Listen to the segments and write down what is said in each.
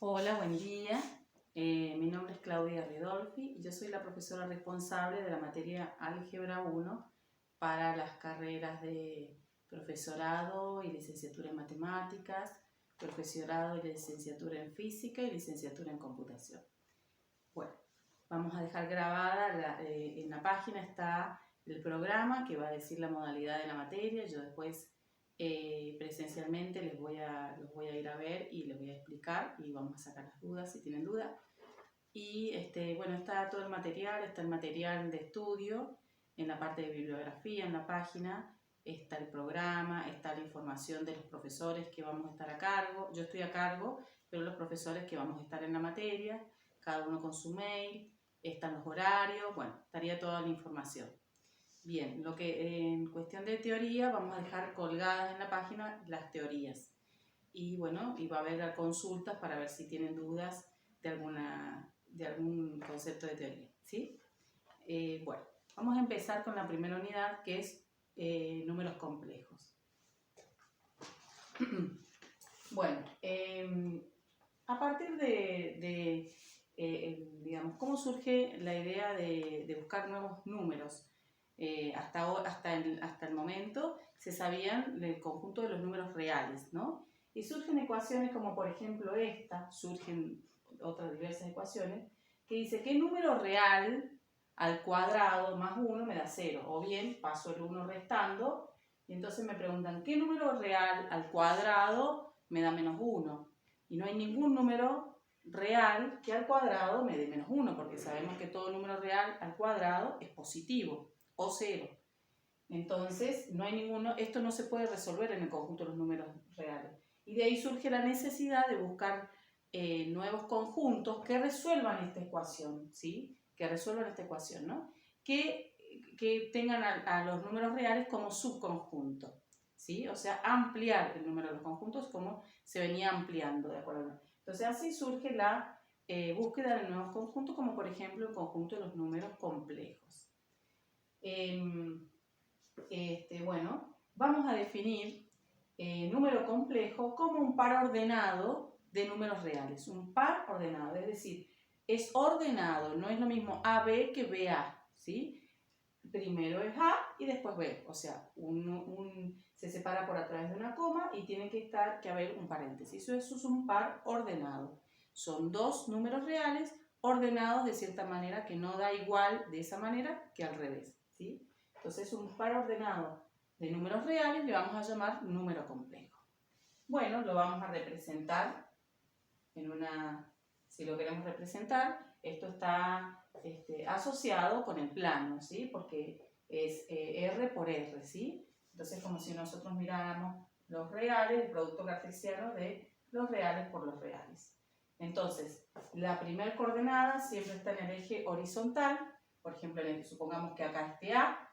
Hola, buen día. Mi nombre es Claudia Ridolfi y yo soy la profesora responsable de la materia Álgebra 1 para las carreras de profesorado y licenciatura en matemáticas, profesorado y licenciatura en física y licenciatura en computación. Bueno, vamos a dejar grabada, en la página está el programa que va a decir la modalidad de la materia. Yo después presencialmente los voy a ir a ver y les voy a explicar y vamos a sacar las dudas si tienen dudas. Y bueno, está todo el material, está el material de estudio en la parte de bibliografía, en la página, está el programa, está la información de los profesores que vamos a estar a cargo. Yo estoy a cargo, pero los profesores que vamos a estar en la materia, cada uno con su mail, están los horarios, bueno, estaría toda la información. Bien, lo que en cuestión de teoría vamos a dejar colgadas en la página las teorías. Y bueno, y va a haber consultas para ver si tienen dudas de algún concepto de teoría, ¿sí? Bueno, vamos a empezar con la primera unidad, que es números complejos. Bueno, a partir digamos, ¿cómo surge la idea de buscar nuevos números? Hasta el momento se sabían el conjunto de los números reales, ¿no? Y surgen ecuaciones como por ejemplo esta, surgen otras diversas ecuaciones, que dice ¿qué número real al cuadrado más 1 me da 0? O bien paso el 1 restando y entonces me preguntan ¿qué número real al cuadrado me da menos 1? Y no hay ningún número real que al cuadrado me dé menos 1, porque sabemos que todo número real al cuadrado es positivo o 0. Entonces, no hay ninguno, esto no se puede resolver en el conjunto de los números reales. Y de ahí surge la necesidad de buscar nuevos conjuntos que resuelvan esta ecuación, ¿sí? Que resuelvan esta ecuación, ¿no? Que tengan a los números reales como subconjunto, ¿sí? O sea, ampliar el número de los conjuntos como se venía ampliando, ¿de acuerdo? Entonces, así surge la búsqueda de nuevos conjuntos, como por ejemplo el conjunto de los números complejos. Bueno, vamos a definir número complejo como un par ordenado de números reales. Un par ordenado, es decir, es ordenado, no es lo mismo AB que BA, ¿sí? Primero es A y después B, o sea, se separa por a través de una coma y tiene que haber un paréntesis. Eso es un par ordenado. Son dos números reales ordenados de cierta manera que no da igual de esa manera que al revés, ¿sí? Entonces, un par ordenado de números reales le vamos a llamar número complejo. Bueno, lo vamos a representar si lo queremos representar, esto está asociado con el plano, ¿sí? Porque es R por R, ¿sí? Entonces, como si nosotros miráramos los reales, el producto cartesiano de los reales por los reales. Entonces, la primera coordenada siempre está en el eje horizontal, por ejemplo, supongamos que acá esté A,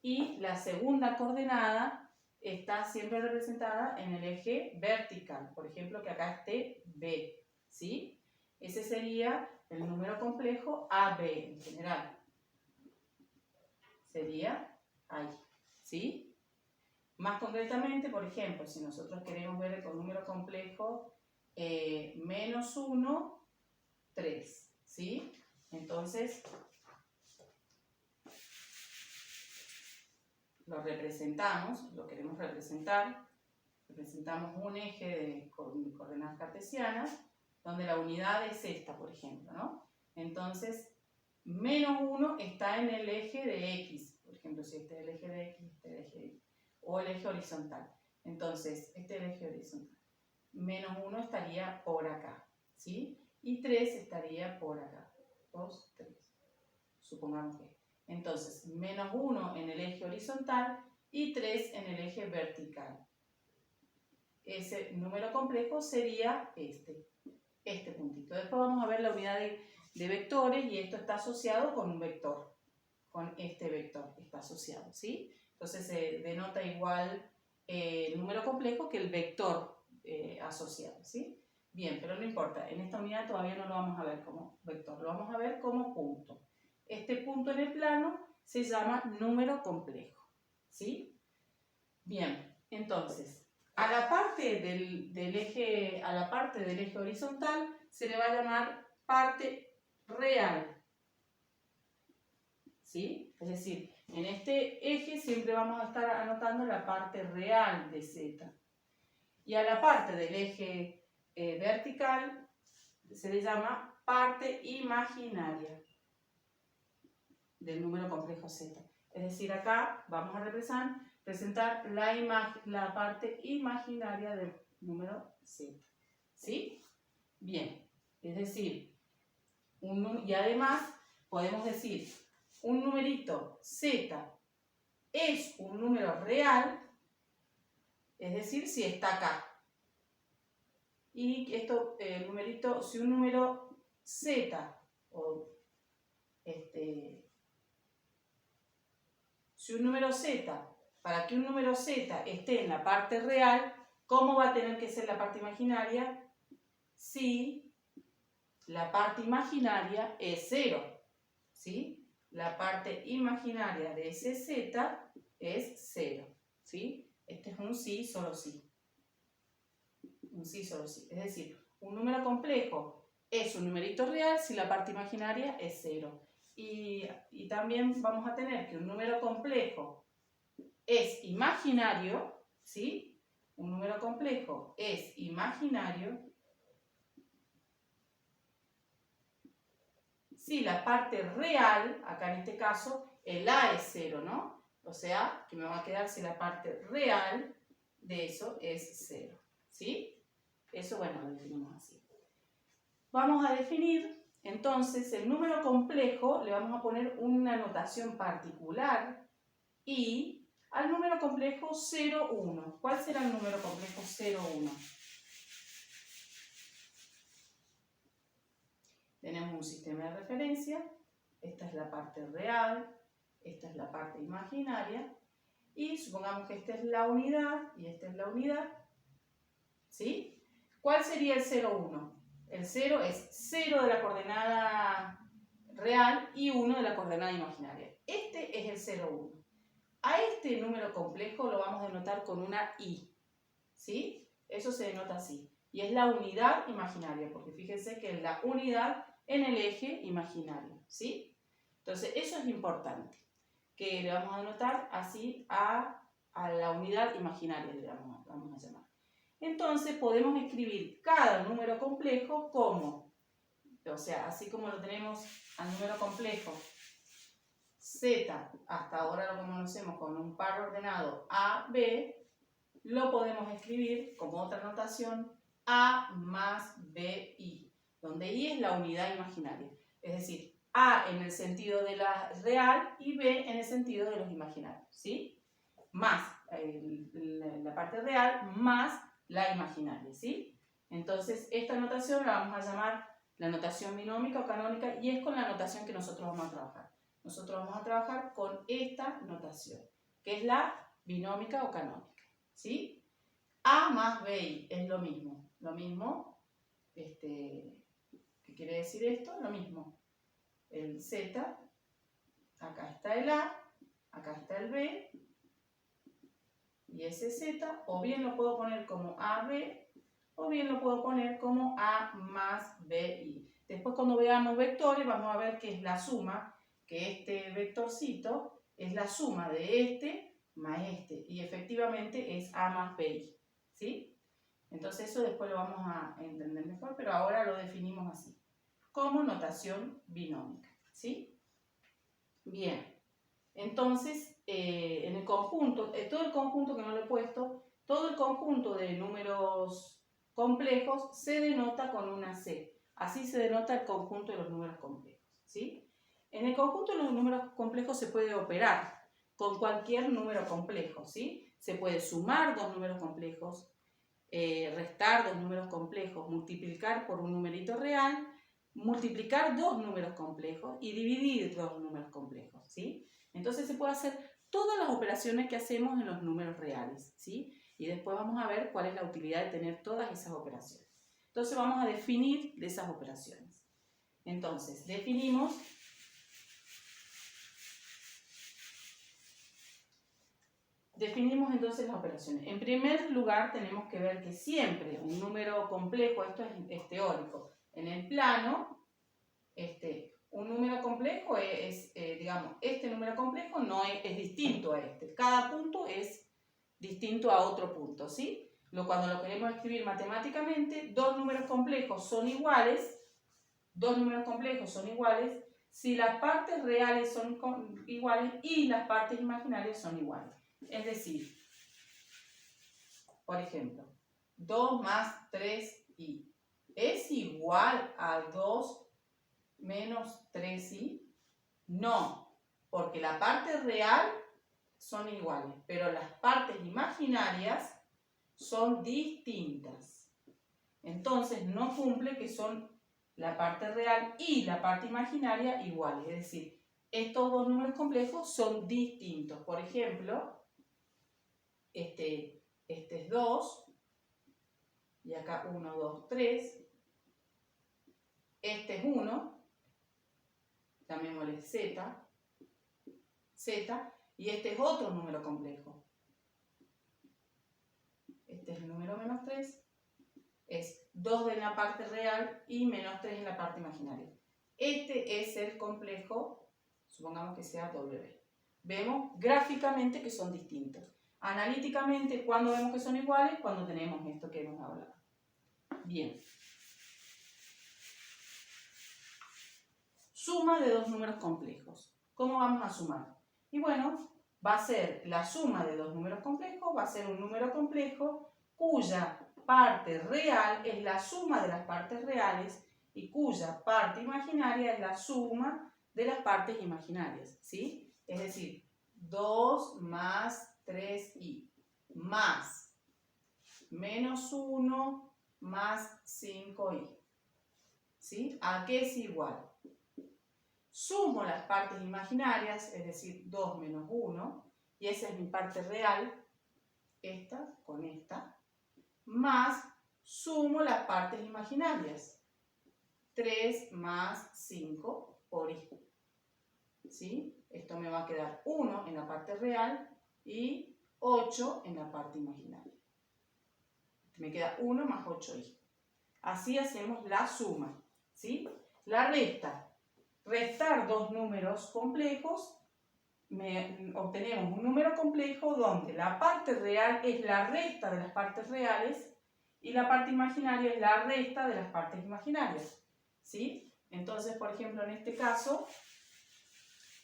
y la segunda coordenada está siempre representada en el eje vertical, por ejemplo, que acá esté B, ¿sí? Ese sería el número complejo AB en general. Sería ahí, ¿sí? Más concretamente, por ejemplo, si nosotros queremos ver el número complejo menos 1, 3, ¿sí? Entonces, lo representamos, lo queremos representar, representamos un eje de coordenadas cartesianas, donde la unidad es esta, por ejemplo, ¿no? Entonces, menos 1 está en el eje de X, por ejemplo, si este es el eje de X, este es el eje de Y, o el eje horizontal. Entonces, este es el eje horizontal. Menos 1 estaría por acá, ¿sí? Y 3 estaría por acá. 2, 3. Supongamos que. Entonces, menos 1 en el eje horizontal y 3 en el eje vertical. Ese número complejo sería este puntito. Después vamos a ver la unidad de vectores y esto está asociado con un vector. Con este vector está asociado, ¿sí? Entonces se denota igual el número complejo que el vector asociado, ¿sí? Bien, pero no importa. En esta unidad todavía no lo vamos a ver como vector, lo vamos a ver como punto. Este punto en el plano se llama número complejo, ¿sí? Bien, entonces, A la parte del eje horizontal se le va a llamar parte real. ¿Sí? Es decir, en este eje siempre vamos a estar anotando la parte real de Z. Y a la parte del eje vertical se le llama parte imaginaria del número complejo Z. Es decir, acá vamos a presentar la parte imaginaria del número Z. ¿Sí? Bien, es decir, y además podemos decir un numerito Z es un número real, es decir, si está acá. Y esto, si un número Z, si un número Z, para que un número Z esté en la parte real, ¿cómo va a tener que ser la parte imaginaria? Si la parte imaginaria es 0, ¿sí? La parte imaginaria de ese Z es 0, ¿sí? Este es un sí, solo sí. Un sí, solo sí. Es decir, un número complejo es un numerito real si la parte imaginaria es 0. Y también vamos a tener que un número complejo es imaginario, ¿sí? Un número complejo es imaginario si la parte real, acá en este caso, el A es 0, ¿no? O sea, que me va a quedar si la parte real de eso es 0, ¿sí? Eso, bueno, lo definimos así. Vamos a definir, entonces, el número complejo, le vamos a poner una notación particular y al número complejo 0, 1. ¿Cuál será el número complejo 0, 1? Tenemos un sistema de referencia, esta es la parte real, esta es la parte imaginaria, y supongamos que esta es la unidad y esta es la unidad, ¿sí? ¿Cuál sería el 0, 1? El 0 es 0 de la coordenada real y 1 de la coordenada imaginaria. Este es el 0, 1. A este número complejo lo vamos a denotar con una I, ¿sí? Eso se denota así. Y es la unidad imaginaria, porque fíjense que es la unidad en el eje imaginario, ¿sí? Entonces, eso es importante, que le vamos a denotar así a la unidad imaginaria, le vamos a llamar. Entonces, podemos escribir cada número complejo como, o sea, así como lo tenemos al número complejo Z, hasta ahora lo conocemos con un par ordenado A, B, lo podemos escribir como otra notación A más BI, donde I es la unidad imaginaria. Es decir, A en el sentido de la real y B en el sentido de los imaginarios, ¿sí? Más la parte real más la imaginaria, ¿sí? Entonces, esta notación la vamos a llamar la notación binómica o canónica y es con la notación que nosotros vamos a trabajar. Nosotros vamos a trabajar con esta notación, que es la binómica o canónica, ¿sí? A más BI es lo mismo. ¿Qué quiere decir esto? Lo mismo. El Z, acá está el A, acá está el B, y ese Z, o bien lo puedo poner como AB, o bien lo puedo poner como A más BI. Después cuando veamos vectores vamos a ver que es la suma, que este vectorcito es la suma de este más este, y efectivamente es A más BI, ¿sí? Entonces eso después lo vamos a entender mejor, pero ahora lo definimos así, como notación binómica, ¿sí? Bien, entonces en el conjunto, todo el conjunto que no lo he puesto, todo el conjunto de números complejos se denota con una C. Así se denota el conjunto de los números complejos, ¿sí? En el conjunto de los números complejos se puede operar con cualquier número complejo, ¿sí? Se puede sumar dos números complejos, restar dos números complejos, multiplicar por un numerito real, multiplicar dos números complejos y dividir dos números complejos, ¿sí? Entonces se puede hacer todas las operaciones que hacemos en los números reales, ¿sí? Y después vamos a ver cuál es la utilidad de tener todas esas operaciones. Entonces vamos a definir de esas operaciones. Entonces, definimos definimos entonces las operaciones. En primer lugar, tenemos que ver que siempre un número complejo, esto es teórico, en el plano, un número complejo digamos, este número complejo no es distinto a este. Cada punto es distinto a otro punto, ¿sí? Cuando lo queremos escribir matemáticamente, dos números complejos son iguales si las partes reales son iguales y las partes imaginarias son iguales. Es decir, por ejemplo, 2 más 3i es igual a 2 menos 3i. No, porque la parte real son iguales, pero las partes imaginarias son distintas. Entonces no cumple que son la parte real y la parte imaginaria iguales. Es decir, estos dos números complejos son distintos. Por ejemplo, este es 2 y acá 1, 2, 3. Este es 1, llamémosle z, y este es otro número complejo. Este es el número menos 3, es 2 en la parte real y menos 3 en la parte imaginaria. Este es el complejo, supongamos que sea W. Vemos gráficamente que son distintos. Analíticamente, ¿cuándo vemos que son iguales? Cuando tenemos esto que hemos hablado. Bien. Suma de dos números complejos. ¿Cómo vamos a sumar? Y bueno, va a ser la suma de dos números complejos, va a ser un número complejo cuya parte real es la suma de las partes reales y cuya parte imaginaria es la suma de las partes imaginarias, ¿sí? Es decir, 2 más 3i más menos 1 más 5i, ¿sí? ¿A qué es igual? Sumo las partes imaginarias, es decir, 2 menos 1, y esa es mi parte real, esta con esta, más sumo las partes imaginarias, 3 más 5 por i. ¿Sí? Esto me va a quedar 1 en la parte real y 8 en la parte imaginaria. Me queda 1 más 8i. Así hacemos la suma, ¿sí? La resta. Restar dos números complejos, obtenemos un número complejo donde la parte real es la resta de las partes reales y la parte imaginaria es la resta de las partes imaginarias, ¿sí? Entonces, por ejemplo, en este caso,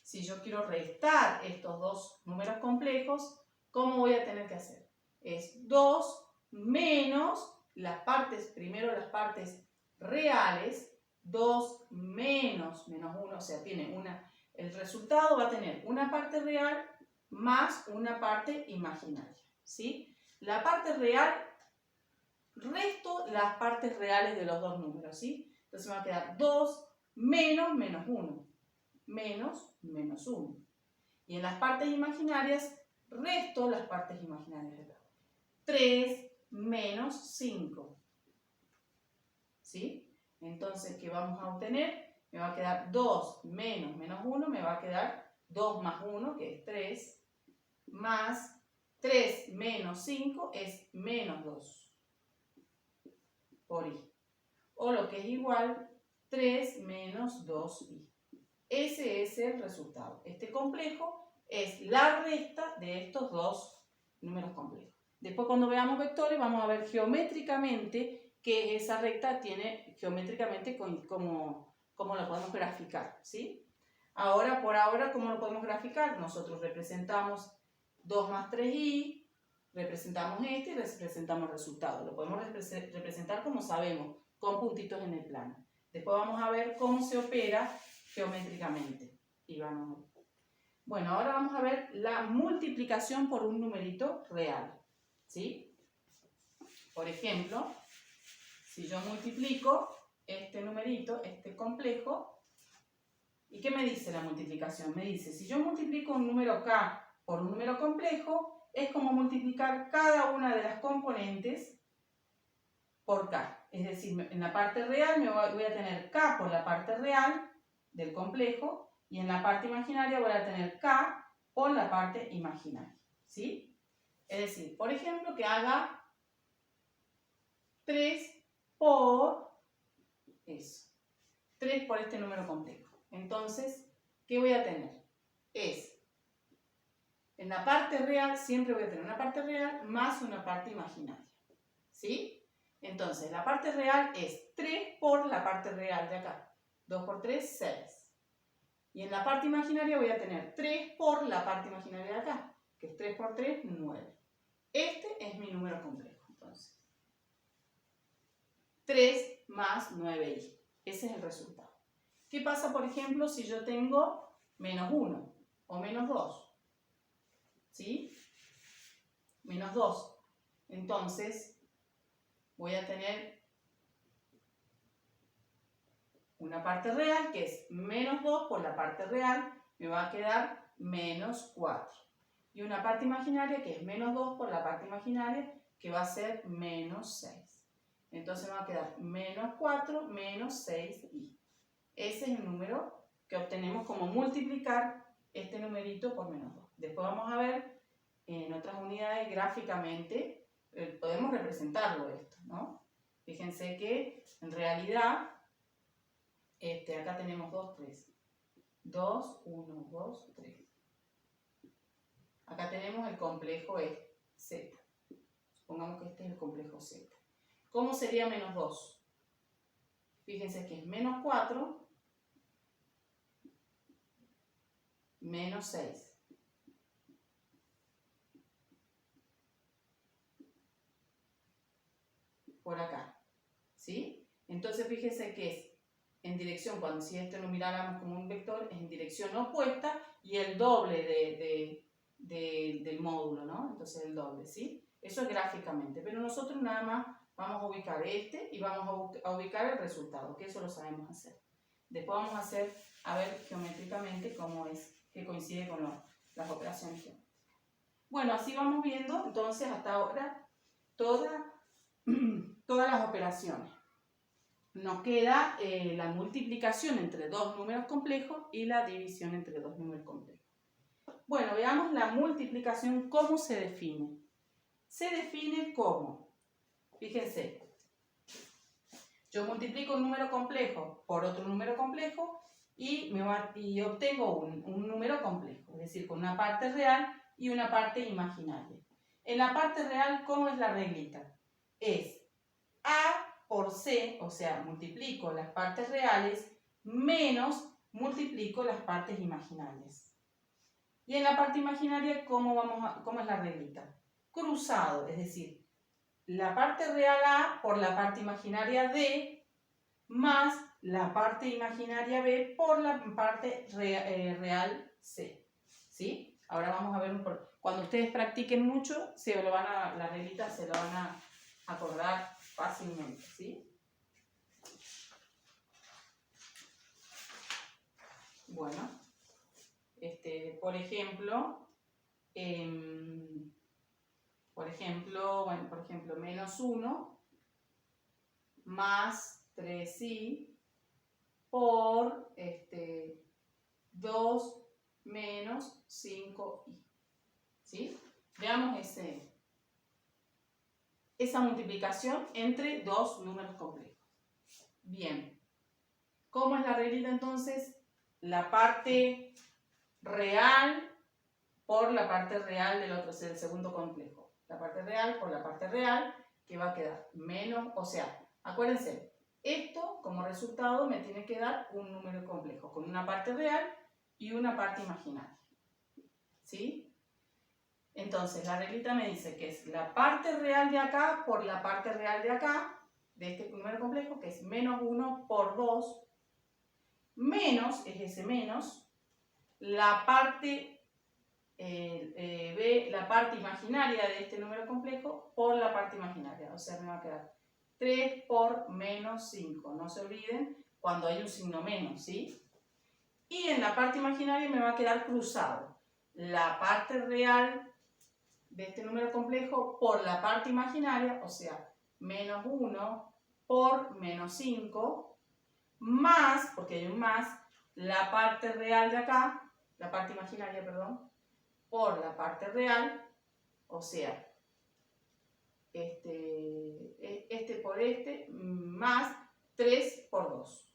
si yo quiero restar estos dos números complejos, ¿cómo voy a tener que hacer? Es 2 menos las partes, primero las partes reales, 2 menos 1, o sea, tiene el resultado va a tener una parte real más una parte imaginaria, ¿sí? La parte real, resto las partes reales de los dos números, ¿sí? Entonces me va a quedar 2 menos 1, menos 1. Y en las partes imaginarias, resto las partes imaginarias de la 3 menos 5, ¿sí? Entonces, ¿qué vamos a obtener? Me va a quedar 2 menos 1, me va a quedar 2 más 1, que es 3, más 3 menos 5 es menos 2 por i. O lo que es igual, 3 menos 2i. Ese es el resultado. Este complejo es la resta de estos dos números complejos. Después, cuando veamos vectores, vamos a ver geométricamente que esa recta tiene geométricamente cómo lo podemos graficar, ¿sí? Ahora, por ahora, ¿cómo lo podemos graficar? Nosotros representamos 2 más 3i, representamos este y representamos el resultado. Lo podemos representar como sabemos, con puntitos en el plano. Después vamos a ver cómo se opera geométricamente. Y vamos. Bueno, ahora vamos a ver la multiplicación por un numerito real, ¿sí? Por ejemplo, si yo multiplico este numerito, este complejo, ¿y qué me dice la multiplicación? Me dice, si yo multiplico un número k por un número complejo, es como multiplicar cada una de las componentes por k. Es decir, en la parte real voy a tener k por la parte real del complejo y en la parte imaginaria voy a tener k por la parte imaginaria, ¿sí? Es decir, por ejemplo, que haga 3 por eso. 3 por este número complejo. Entonces, ¿qué voy a tener? En la parte real siempre voy a tener una parte real más una parte imaginaria. ¿Sí? Entonces, la parte real es 3 por la parte real de acá. 2 por 3, 6. Y en la parte imaginaria voy a tener 3 por la parte imaginaria de acá, que es 3 por 3, 9. Este es mi número complejo, entonces. 3 más 9i. Ese es el resultado. ¿Qué pasa, por ejemplo, si yo tengo menos 1 o menos 2? ¿Sí? Menos 2. Entonces, voy a tener una parte real que es menos 2 por la parte real, me va a quedar menos 4. Y una parte imaginaria que es menos 2 por la parte imaginaria, que va a ser menos 6. Entonces me va a quedar menos 4 menos 6i. Ese es el número que obtenemos como multiplicar este numerito por menos 2. Después vamos a ver en otras unidades gráficamente, podemos representarlo esto, ¿no? Fíjense que en realidad, acá tenemos 2, 3. 2, 1, 2, 3. Acá tenemos el complejo Z. Supongamos que este es el complejo Z. ¿Cómo sería menos 2? Fíjense que es menos 4 menos 6. Por acá. ¿Sí? Entonces fíjense que es en dirección, cuando si esto lo miráramos como un vector, es en dirección opuesta y el doble del módulo, ¿no? Entonces el doble, ¿sí? Eso es gráficamente, pero nosotros nada más vamos a ubicar este y vamos a ubicar el resultado, que eso lo sabemos hacer. Después vamos a hacer, a ver geométricamente cómo es, que coincide con las operaciones geométricas. Bueno, así vamos viendo entonces hasta ahora todas las operaciones. Nos queda la multiplicación entre dos números complejos y la división entre dos números complejos. Bueno, veamos la multiplicación, ¿cómo se define? Se define como, fíjense, yo multiplico un número complejo por otro número complejo y obtengo un número complejo, es decir, con una parte real y una parte imaginaria. En la parte real, ¿cómo es la reglita? Es A por C, o sea, multiplico las partes reales menos multiplico las partes imaginarias. Y en la parte imaginaria, ¿cómo es la reglita? Cruzado, es decir, la parte real A por la parte imaginaria D más la parte imaginaria B por la parte real C. ¿Sí? Ahora vamos a ver cuando ustedes practiquen mucho, la reglita se lo van a acordar fácilmente, ¿sí? Bueno, por ejemplo, menos 1 más 3i por 2 menos 5i. ¿Sí? Veamos esa multiplicación entre dos números complejos. Bien. ¿Cómo es la reglita entonces? La parte real por la parte real del segundo complejo. La parte real por la parte real, que va a quedar menos, o sea, acuérdense, esto como resultado me tiene que dar un número complejo, con una parte real y una parte imaginaria. ¿Sí? Entonces, la reglita me dice que es la parte real de acá por la parte real de acá, de este número complejo, que es menos 1 por 2, menos, es ese menos, la parte la parte imaginaria de este número complejo por la parte imaginaria. O sea, me va a quedar 3 por menos 5. No se olviden cuando hay un signo menos, ¿sí? Y en la parte imaginaria me va a quedar cruzado la parte real de este número complejo por la parte imaginaria, o sea, menos 1 por menos 5, más, porque hay un más, la parte real de acá, la parte imaginaria, perdón, por la parte real O sea, este por este más 3 por 2.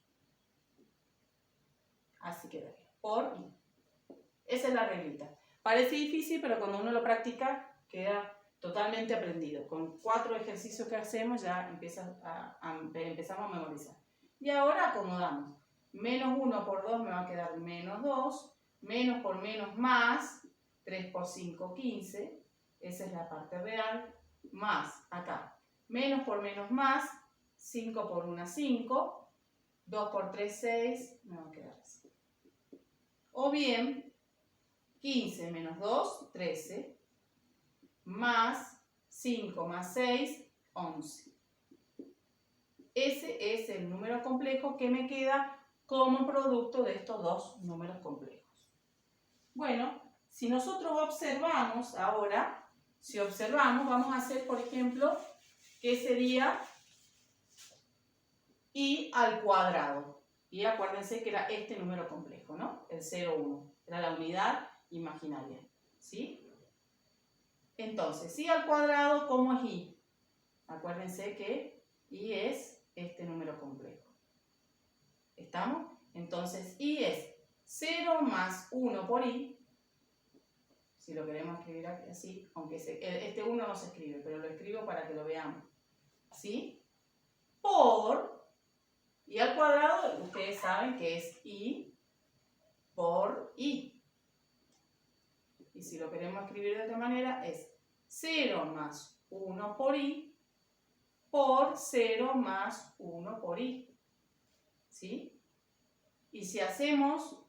Así quedaría, por i. Esa es la reglita. Parece difícil, pero cuando uno lo practica queda totalmente aprendido. Con 4 ejercicios que hacemos ya empezamos a memorizar. Y ahora acomodamos. Menos 1 por 2 me va a quedar menos 2. Menos por menos más. 3 por 5, 15. Esa es la parte real. Más, acá. Menos por menos más. 5 por 1, 5. 2 por 3, 6. Me va a quedar así. O bien, 15 menos 2, 13. Más 5 más 6, 11. Ese es el número complejo que me queda como producto de estos dos números complejos. Bueno, si nosotros observamos ahora, vamos a hacer, por ejemplo, ¿qué sería i al cuadrado? Y acuérdense que era este número complejo, ¿no? El 0, 1. Era la unidad imaginaria, ¿sí? Entonces, i al cuadrado, ¿cómo es i? Acuérdense que i es este número complejo. ¿Estamos? Entonces, i es 0 más 1 por i. Si lo queremos escribir así, aunque este 1 no se escribe, pero lo escribo para que lo veamos. ¿Sí? Por i al cuadrado, ustedes saben que es i por i. Y si lo queremos escribir de otra manera, es 0 más 1 por i por 0 más 1 por i. ¿Sí? Y si hacemos,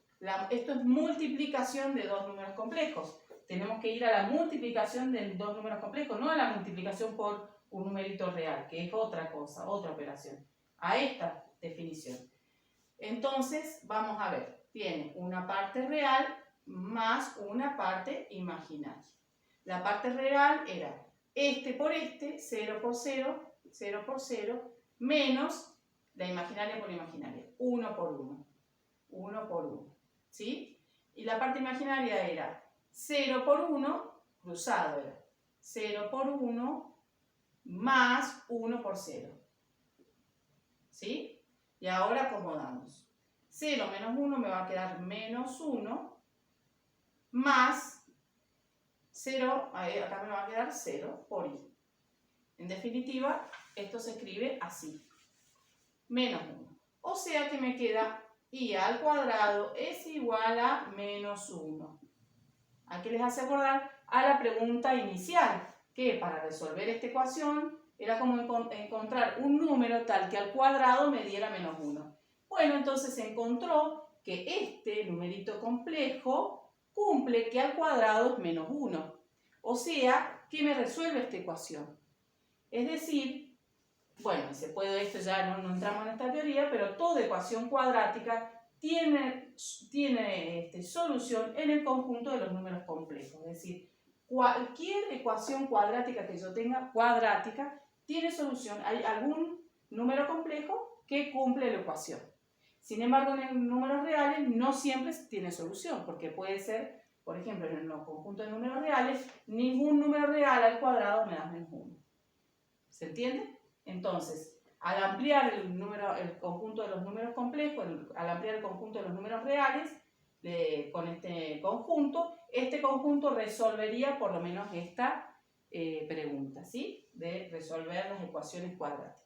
esto es multiplicación de dos números complejos. Tenemos que ir a la multiplicación de dos números complejos, no a la multiplicación por un numerito real, que es otra cosa, otra operación. A esta definición. Entonces, vamos a ver. Tiene una parte real más una parte imaginaria. La parte real era este por este, 0 por 0, 0 por 0, menos la imaginaria por imaginaria, 1 por 1. 1 por 1, ¿sí? Y la parte imaginaria era 0 por 1, cruzado era 0 por 1 más 1 por 0, ¿sí? Y ahora acomodamos. 0 menos 1 me va a quedar menos 1 más 0, acá me va a quedar 0 por i. En definitiva, esto se escribe así, menos 1. O sea que me queda i al cuadrado es igual a menos 1. Aquí les hace acordar a la pregunta inicial, que para resolver esta ecuación era como encontrar un número tal que al cuadrado me diera menos 1. Bueno, entonces se encontró que este numerito complejo cumple que al cuadrado es menos 1. O sea, que me resuelve esta ecuación. Es decir, bueno, esto ya no entramos en esta teoría, pero toda ecuación cuadrática tiene solución en el conjunto de los números complejos. Es decir, cualquier ecuación cuadrática que yo tenga, cuadrática, tiene solución. Hay algún número complejo que cumple la ecuación. Sin embargo, en números reales no siempre tiene solución, porque puede ser, por ejemplo, en los conjuntos de números reales, ningún número real al cuadrado me da menos 1. ¿Se entiende? Entonces, al ampliar el conjunto de los números complejos, al ampliar el conjunto de los números reales, con este conjunto resolvería por lo menos esta pregunta, ¿sí? De resolver las ecuaciones cuadráticas.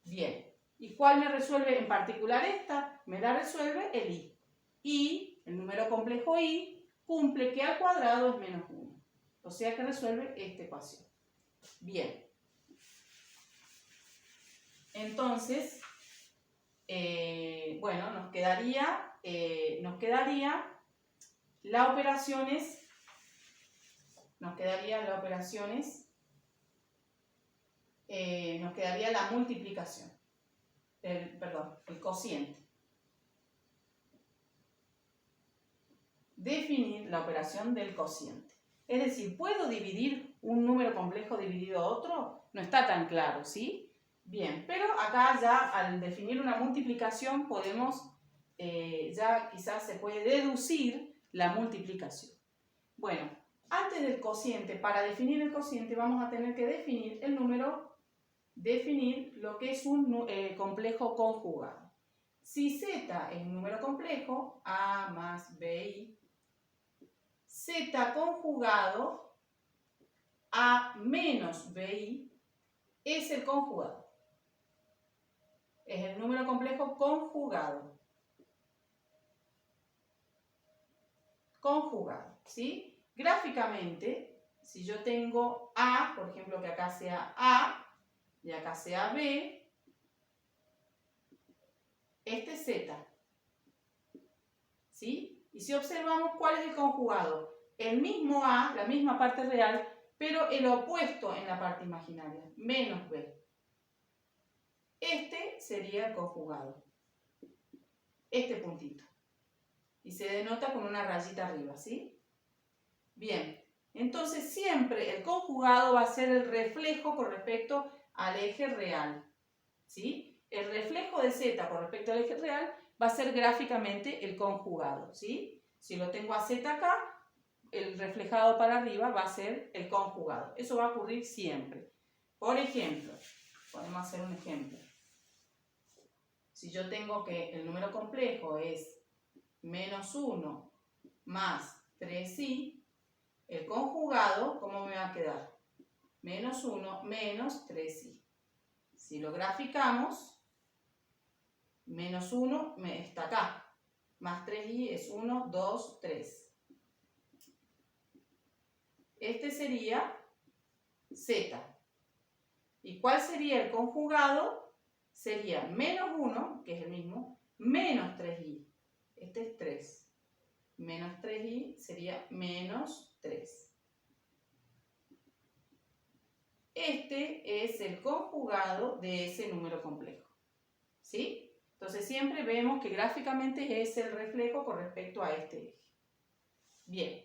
Bien, ¿y cuál me resuelve en particular esta? Me la resuelve el i. Y, el número complejo i, cumple que al cuadrado es menos 1. O sea que resuelve esta ecuación. Bien. Entonces, bueno, nos quedaría la operaciones, nos quedaría la multiplicación, el cociente. Definir la operación del cociente. Es decir, ¿puedo dividir un número complejo dividido a otro? No está tan claro, ¿sí? Bien, pero acá ya al definir una multiplicación podemos, ya quizás se puede deducir la multiplicación. Bueno, Antes del cociente, para definir el cociente, vamos a tener que definir el número, definir lo que es un complejo conjugado. Si Z es un número complejo, A más BI, Z conjugado A menos BI es el conjugado. Es el número complejo conjugado. Conjugado, ¿sí? Gráficamente, si yo tengo A, por ejemplo, que acá sea A y acá sea B, este es Z, ¿sí? Y si observamos cuál es el conjugado, el mismo A, la misma parte real, pero el opuesto en la parte imaginaria, menos B. Este sería el conjugado, este puntito. Y se denota con una rayita arriba, ¿sí? Bien, entonces siempre el conjugado va a ser el reflejo con respecto al eje real, ¿sí? El reflejo de Z con respecto al eje real va a ser gráficamente el conjugado, ¿sí? Si lo tengo a Z acá, el reflejado para arriba va a ser el conjugado. Eso va a ocurrir siempre. Por ejemplo, podemos hacer un ejemplo. Si yo tengo que el número complejo es menos 1 más 3i, el conjugado, ¿cómo me va a quedar? Menos 1 menos 3i. Si lo graficamos, menos 1 está acá, más 3i es 1, 2, 3. Este sería z. ¿Y cuál sería el conjugado? Sería menos 1, que es el mismo, menos 3i. Este es 3. Menos 3i sería menos 3. Este es el conjugado de ese número complejo, ¿sí? Entonces siempre vemos que gráficamente es el reflejo con respecto a este eje. Bien.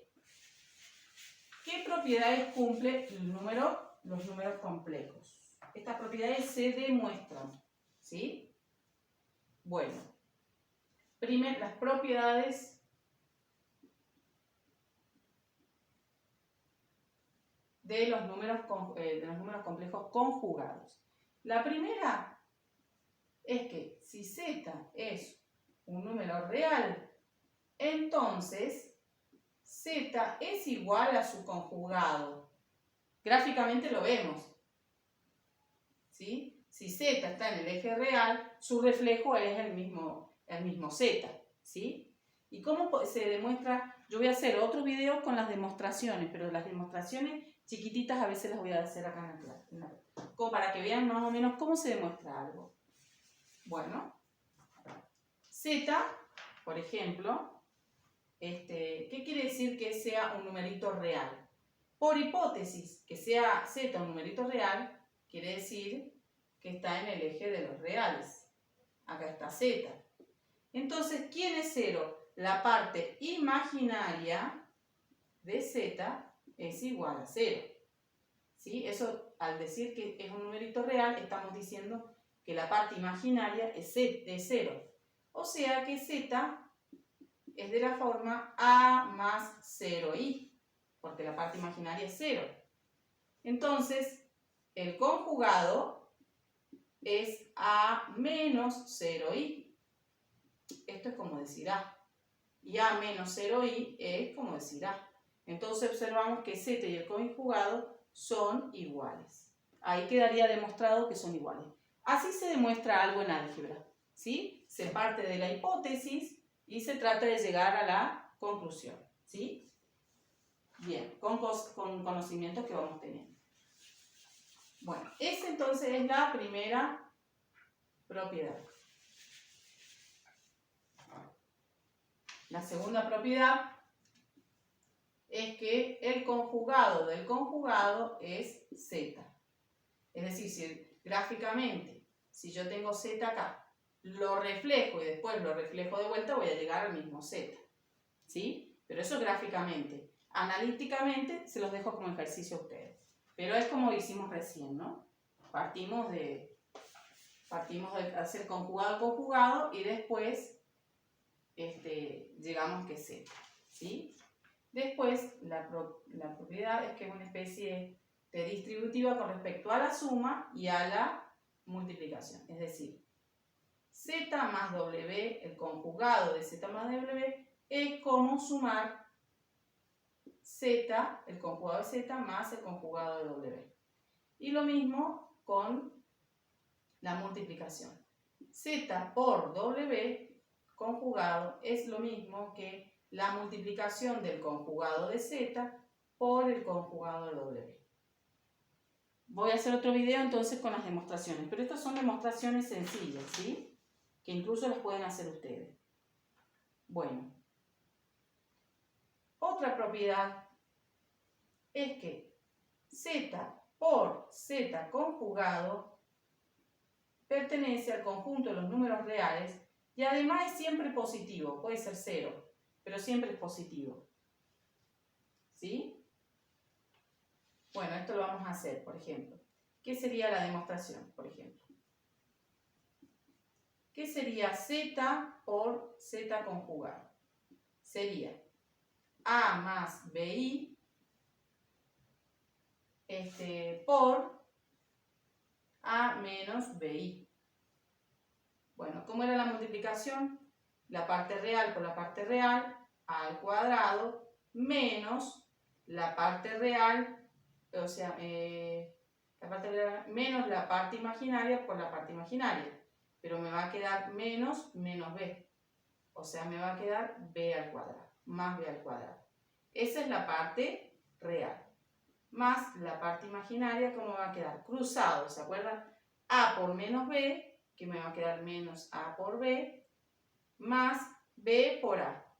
¿Qué propiedades cumple los números complejos? Estas propiedades se demuestran, ¿sí? Bueno, primero las propiedades de los números complejos conjugados. La primera es que si Z es un número real, entonces Z es igual a su conjugado. Gráficamente lo vemos, ¿sí? Si Z está en el eje real, su reflejo es el mismo Z, ¿sí? ¿Y cómo se demuestra? Yo voy a hacer otro video con las demostraciones, pero las demostraciones chiquititas a veces las voy a hacer acá en la como para que vean más o menos cómo se demuestra algo. Bueno, Z, por ejemplo, ¿qué quiere decir que sea un numerito real? Por hipótesis, que sea Z un numerito real, quiere decir que está en el eje de los reales. Acá está Z. Entonces, ¿quién es 0? La parte imaginaria de Z es igual a 0. ¿Sí? Eso, al decir que es un numerito real, estamos diciendo que la parte imaginaria es de 0. O sea que Z es de la forma A más 0i, porque la parte imaginaria es 0. Entonces, el conjugado es A menos 0i. Esto es como decir A. Y A menos 0i es como decir A. Entonces observamos que Z y el conjugado son iguales. Ahí quedaría demostrado que son iguales. Así se demuestra algo en álgebra, ¿sí? Se parte de la hipótesis y se trata de llegar a la conclusión, ¿sí? Bien, con conocimientos que vamos teniendo. Bueno, esa entonces es la primera propiedad. La segunda propiedad es que el conjugado del conjugado es Z. Es decir, si gráficamente, si yo tengo Z acá, lo reflejo y después lo reflejo de vuelta, voy a llegar al mismo Z. ¿Sí? Pero eso gráficamente. Analíticamente se los dejo como ejercicio a ustedes. Pero es como hicimos recién, ¿no? Partimos de hacer conjugado y después llegamos que Z. ¿Sí? Después, la propiedad es que es una especie de distributiva con respecto a la suma y a la multiplicación. Es decir, z más w, el conjugado de z más w, es como sumar z, el conjugado de z, más el conjugado de w. Y lo mismo con la multiplicación. Z por w conjugado es lo mismo que la multiplicación del conjugado de z por el conjugado de w. Voy a hacer otro video entonces con las demostraciones, pero estas son demostraciones sencillas, ¿sí? Que incluso las pueden hacer ustedes. Bueno, otra propiedad es que z por z conjugado pertenece al conjunto de los números reales y además es siempre positivo, puede ser 0, pero siempre es positivo. ¿Sí? Bueno, esto lo vamos a hacer, por ejemplo. ¿Qué sería la demostración, por ejemplo? ¿Qué sería z por z conjugado? Sería a más bi por a menos bi. Bueno, ¿cómo era la multiplicación? La parte real por la parte real, a al cuadrado, menos la parte real, o sea, la parte real menos la parte imaginaria por la parte imaginaria. Pero me va a quedar menos b. O sea, me va a quedar b al cuadrado, más b al cuadrado. Esa es la parte real. Más la parte imaginaria, ¿cómo va a quedar? Cruzado, ¿se acuerdan? A por menos b, que me va a quedar menos a por b, más b por a.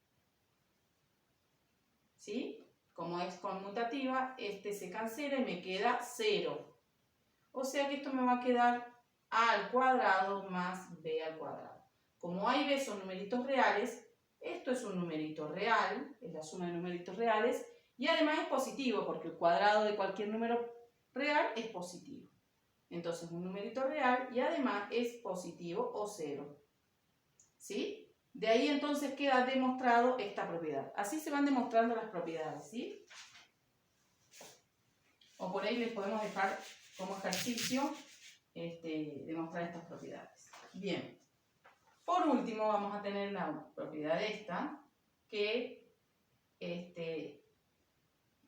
¿Sí? Como es conmutativa, este se cancela y me queda 0. O sea que esto me va a quedar a al cuadrado más b al cuadrado. Como a y b son numeritos reales, esto es un numerito real, es la suma de numeritos reales, y además es positivo, porque el cuadrado de cualquier número real es positivo. Entonces un numerito real y además es positivo o 0. ¿Sí? De ahí entonces queda demostrado esta propiedad. Así se van demostrando las propiedades, ¿sí? O por ahí les podemos dejar como ejercicio demostrar estas propiedades. Bien. Por último vamos a tener la propiedad esta, que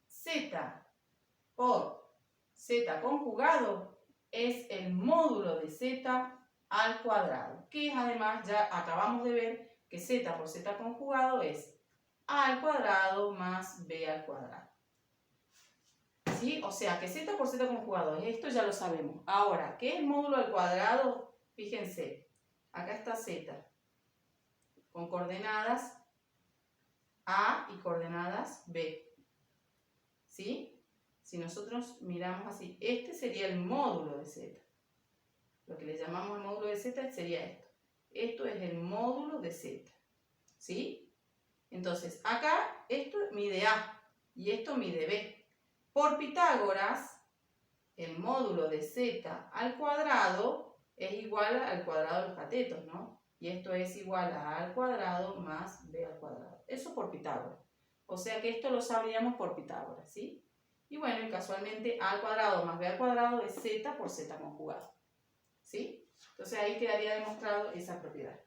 z por z conjugado es el módulo de z al cuadrado, que es además, ya acabamos de ver que z por z conjugado es a al cuadrado más b al cuadrado. ¿Sí? O sea que z por z conjugado es esto, ya lo sabemos. Ahora, ¿qué es el módulo al cuadrado? Fíjense, acá está z con coordenadas a y coordenadas b. ¿Sí? Si nosotros miramos así, este sería el módulo de z. Lo que le llamamos el módulo de z sería esto. Esto es el módulo de z. ¿Sí? Entonces, acá esto mide a y esto mide b. Por Pitágoras, el módulo de z al cuadrado es igual al cuadrado de los catetos, ¿no? Y esto es igual a a al cuadrado más b al cuadrado. Eso por Pitágoras. O sea que esto lo sabríamos por Pitágoras, ¿sí? Y bueno, y casualmente a al cuadrado más b al cuadrado es z por z conjugado. ¿Sí? Entonces ahí quedaría demostrado esa propiedad.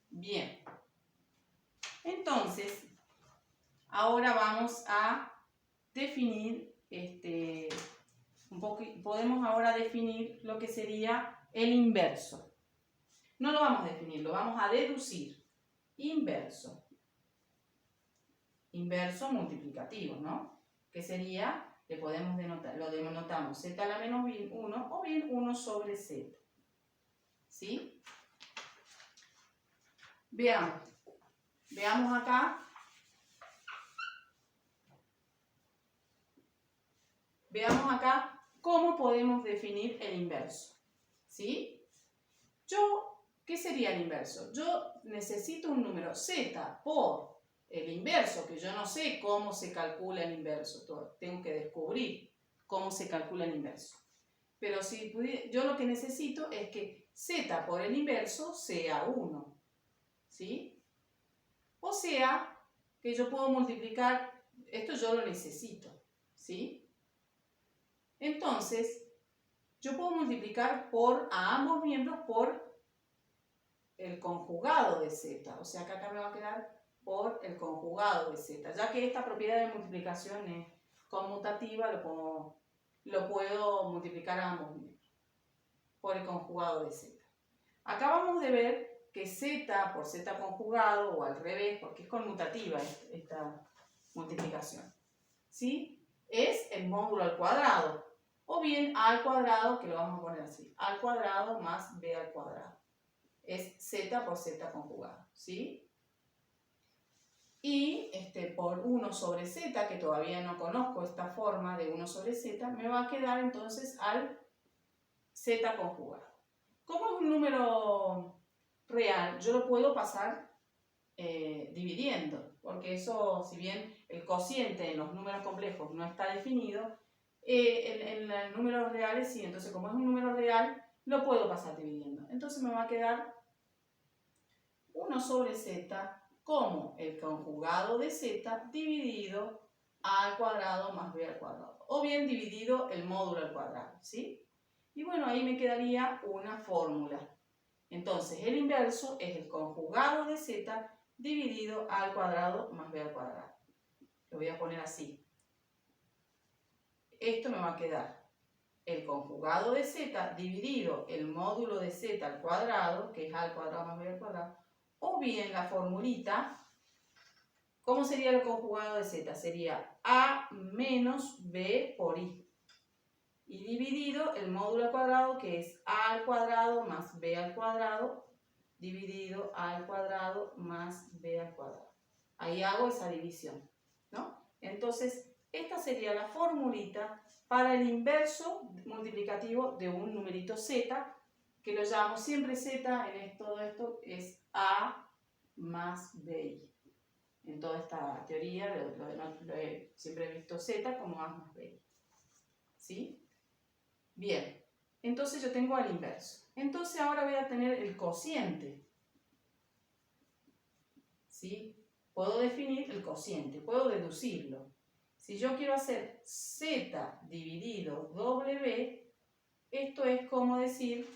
Bien. Entonces, ahora vamos a definir podemos ahora definir lo que sería el inverso. No lo vamos a definir, lo vamos a deducir. Inverso. Inverso multiplicativo, ¿no? Que sería, le podemos denotar, lo denotamos z a la menos 1 o bien 1 sobre z. ¿Sí? Veamos. Veamos acá. Veamos acá cómo podemos definir el inverso. ¿Sí? ¿Qué sería el inverso? Yo necesito un número z por el inverso, que yo no sé cómo se calcula el inverso. Tengo que descubrir cómo se calcula el inverso. Pero si yo lo que necesito es que z por el inverso sea 1. ¿Sí? O sea, que yo puedo multiplicar, esto yo lo necesito, ¿sí? Entonces, yo puedo multiplicar a ambos miembros por el conjugado de z. O sea que acá me va a quedar por el conjugado de z. Ya que esta propiedad de multiplicación es conmutativa, lo puedo multiplicar a ambos miembros por el conjugado de z. Acabamos de ver que z por z conjugado, o al revés, porque es conmutativa esta multiplicación, ¿sí? Es el módulo al cuadrado, o bien a al cuadrado, que lo vamos a poner así, al cuadrado más b al cuadrado. Es z por z conjugado, ¿sí? Y por 1 sobre z, que todavía no conozco esta forma de 1 sobre z, me va a quedar entonces al z conjugado. Como es un número real, yo lo puedo pasar dividiendo, porque eso, si bien el cociente en los números complejos no está definido, en los números reales sí. Entonces, como es un número real, lo puedo pasar dividiendo. Entonces me va a quedar 1 sobre z como el conjugado de z dividido a al cuadrado más b al cuadrado, o bien dividido el módulo al cuadrado, ¿sí? Y bueno, ahí me quedaría una fórmula. Entonces, el inverso es el conjugado de z dividido a al cuadrado más b al cuadrado. Lo voy a poner así. Esto me va a quedar el conjugado de z dividido el módulo de z al cuadrado, que es a al cuadrado más b al cuadrado, o bien la formulita. ¿Cómo sería el conjugado de z? Sería a menos b por i. Y dividido el módulo al cuadrado, que es a al cuadrado más b al cuadrado, dividido a al cuadrado más b al cuadrado. Ahí hago esa división, ¿no? Entonces, esta sería la formulita para el inverso multiplicativo de un numerito z, que lo llamamos siempre z, todo esto es a más bi. En toda esta teoría siempre he visto z como a más bi. ¿Sí? Bien, entonces yo tengo al inverso. Entonces ahora voy a tener el cociente. ¿Sí? Puedo definir el cociente, puedo deducirlo. Si yo quiero hacer z dividido w, esto es como decir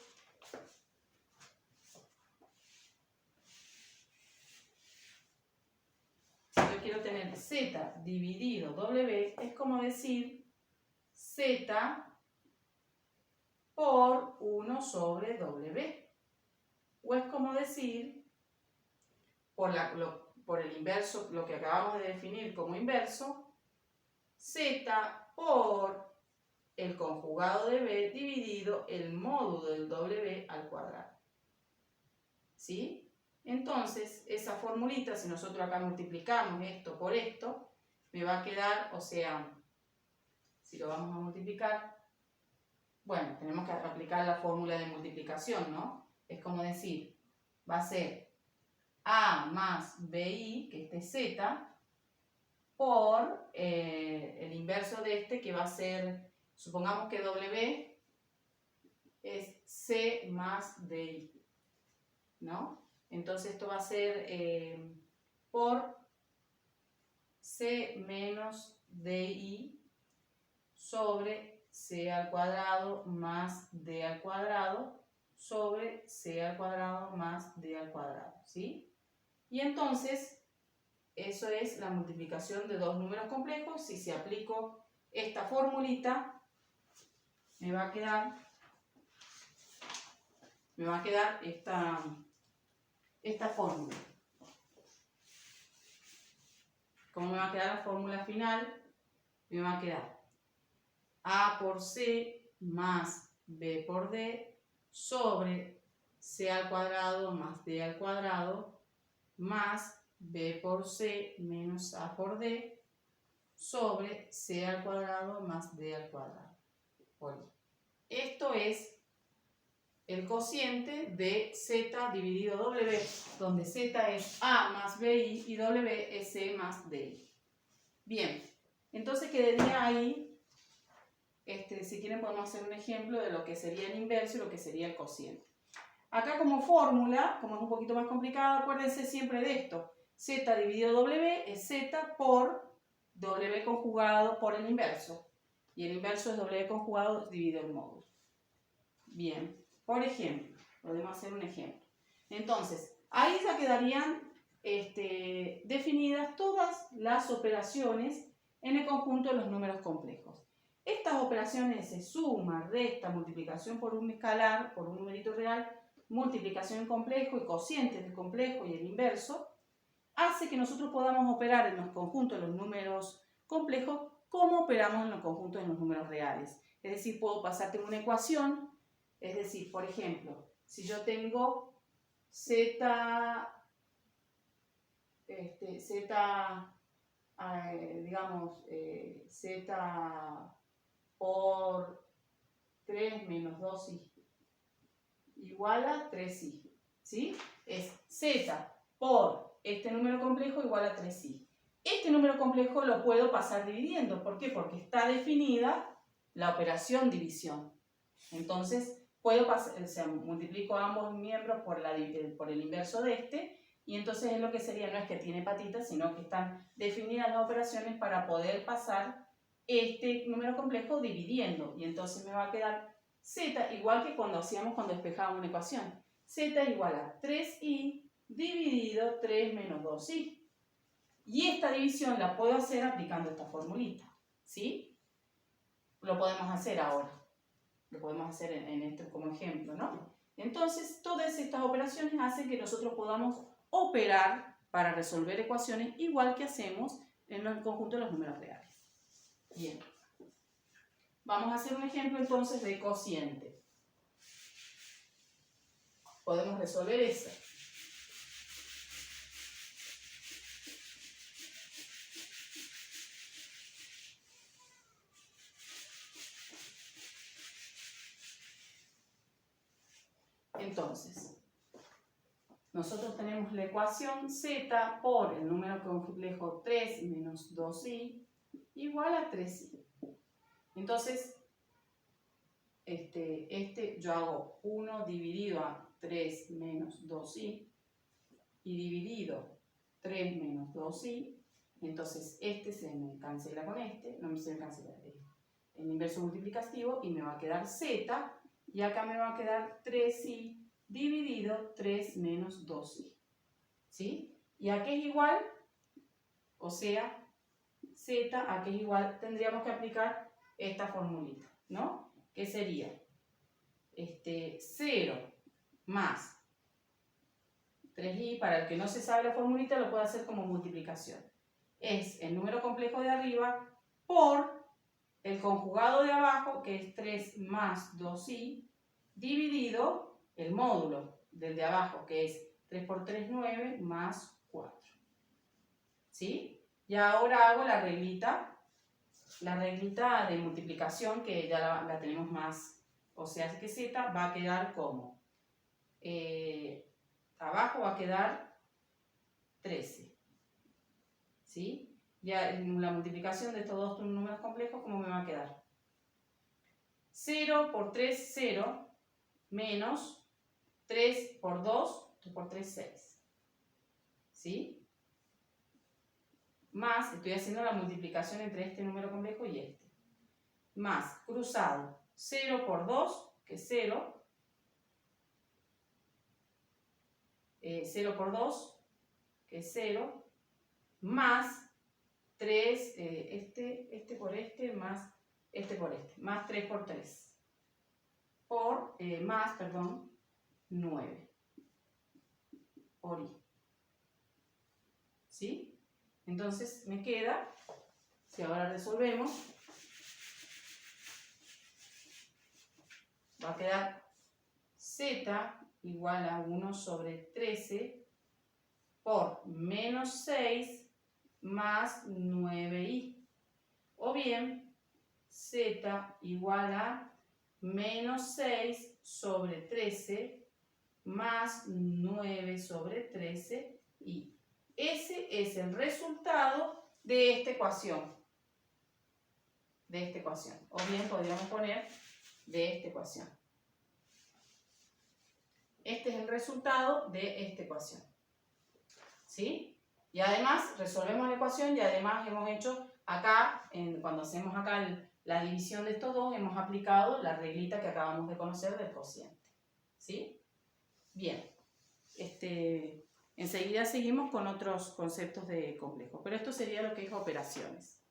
yo quiero tener z dividido w, es como decir z por 1 sobre w. O es como decir, por el inverso, lo que acabamos de definir como inverso, z por el conjugado de b dividido el módulo del w al cuadrado. ¿Sí? Entonces, esa formulita, si nosotros acá multiplicamos esto por esto, me va a quedar, o sea, si lo vamos a multiplicar, bueno, tenemos que aplicar la fórmula de multiplicación, ¿no? Es como decir, va a ser a más bi, que este es z, por el inverso de este, que va a ser, supongamos que w es c más di, ¿no? Entonces esto va a ser por c menos di sobre c al cuadrado más d al cuadrado sobre c al cuadrado más d al cuadrado, ¿sí? Y entonces, eso es la multiplicación de dos números complejos. Si aplico esta formulita, me va a quedar esta fórmula. ¿Cómo me va a quedar la fórmula final? Me va a quedar a por c más b por d sobre c al cuadrado más d al cuadrado más b por c menos a por d sobre c al cuadrado más d al cuadrado por i. Esto es el cociente de z dividido w, donde z es a más bi y w es c más di. Bien, entonces quedaría ahí, si quieren podemos hacer un ejemplo de lo que sería el inverso y lo que sería el cociente. Acá como fórmula, como es un poquito más complicado, acuérdense siempre de esto. Z dividido W es Z por W conjugado por el inverso. Y el inverso es W conjugado dividido el módulo. Bien, por ejemplo, podemos hacer un ejemplo. Entonces, ahí ya quedarían definidas todas las operaciones en el conjunto de los números complejos. Estas operaciones de suma, resta, multiplicación por un escalar, por un numerito real, multiplicación en complejo y cocientes del complejo y el inverso, hace que nosotros podamos operar en los conjuntos de los números complejos como operamos en los conjuntos de los números reales. Es decir, puedo pasarte una ecuación, es decir, por ejemplo, si yo tengo Z, digamos, Z por 3 menos 2i igual a 3i, ¿sí? Es Z por este número complejo igual a 3i. Este número complejo lo puedo pasar dividiendo. ¿Por qué? Porque está definida la operación división. Entonces, puedo pasar, o sea, multiplico ambos miembros por el inverso de este, y entonces es lo que sería, no es que tiene patitas, sino que están definidas las operaciones para poder pasar este número complejo dividiendo. Y entonces me va a quedar Z igual que cuando despejábamos una ecuación. Z igual a 3i dividido 3 menos 2i. Y esta división la puedo hacer aplicando esta formulita, ¿sí? Lo podemos hacer ahora. Lo podemos hacer en esto como ejemplo, ¿no? Entonces, todas estas operaciones hacen que nosotros podamos operar para resolver ecuaciones igual que hacemos en el conjunto de los números reales. Bien. Vamos a hacer un ejemplo entonces de cociente. Podemos resolver esta. Entonces, nosotros tenemos la ecuación Z por el número complejo 3 menos 2i igual a 3i. Entonces, yo hago 1 dividido a 3 menos 2i y dividido 3 menos 2i. Entonces, este se me cancela con este, no se me cancela el inverso multiplicativo y me va a quedar Z. Y acá me va a quedar 3i dividido 3 menos 2i. ¿Sí? ¿Y a qué es igual? O sea, Z a qué es igual, tendríamos que aplicar esta formulita, ¿no? ¿Qué sería? 0 más 3i, para el que no se sabe la formulita, lo puede hacer como multiplicación. Es el número complejo de arriba por el conjugado de abajo, que es 3 más 2i, dividido el módulo del de abajo, que es 3 por 3, 9, más 4. ¿Sí? Y ahora hago la reglita de multiplicación, que ya la tenemos más, o sea que Z va a quedar como, abajo va a quedar 13. ¿Sí? Ya en la multiplicación de estos dos números complejos, ¿cómo me va a quedar? 0 por 3, 0, menos 3 por 2, 3 por 3, 6. ¿Sí? Más, estoy haciendo la multiplicación entre este número complejo y este. Más, cruzado, 0 por 2, que es 0. 0 por 2, que es 0. Más 3, este por este, más este por este. Más 3 por 3. Más 9. Por i. ¿Sí? Entonces me queda, si ahora resolvemos, va a quedar Z igual a 1 sobre 13 por menos 6 más 9i. O bien, Z igual a menos 6 sobre 13 más 9 sobre 13i. Ese es el resultado de esta ecuación. O bien podríamos poner de esta ecuación. Este es el resultado de esta ecuación. ¿Sí? Y además resolvemos la ecuación y además hemos hecho acá, cuando hacemos acá la división de estos dos, hemos aplicado la reglita que acabamos de conocer del cociente. ¿Sí? Bien. Enseguida seguimos con otros conceptos de complejos, pero esto sería lo que es operaciones.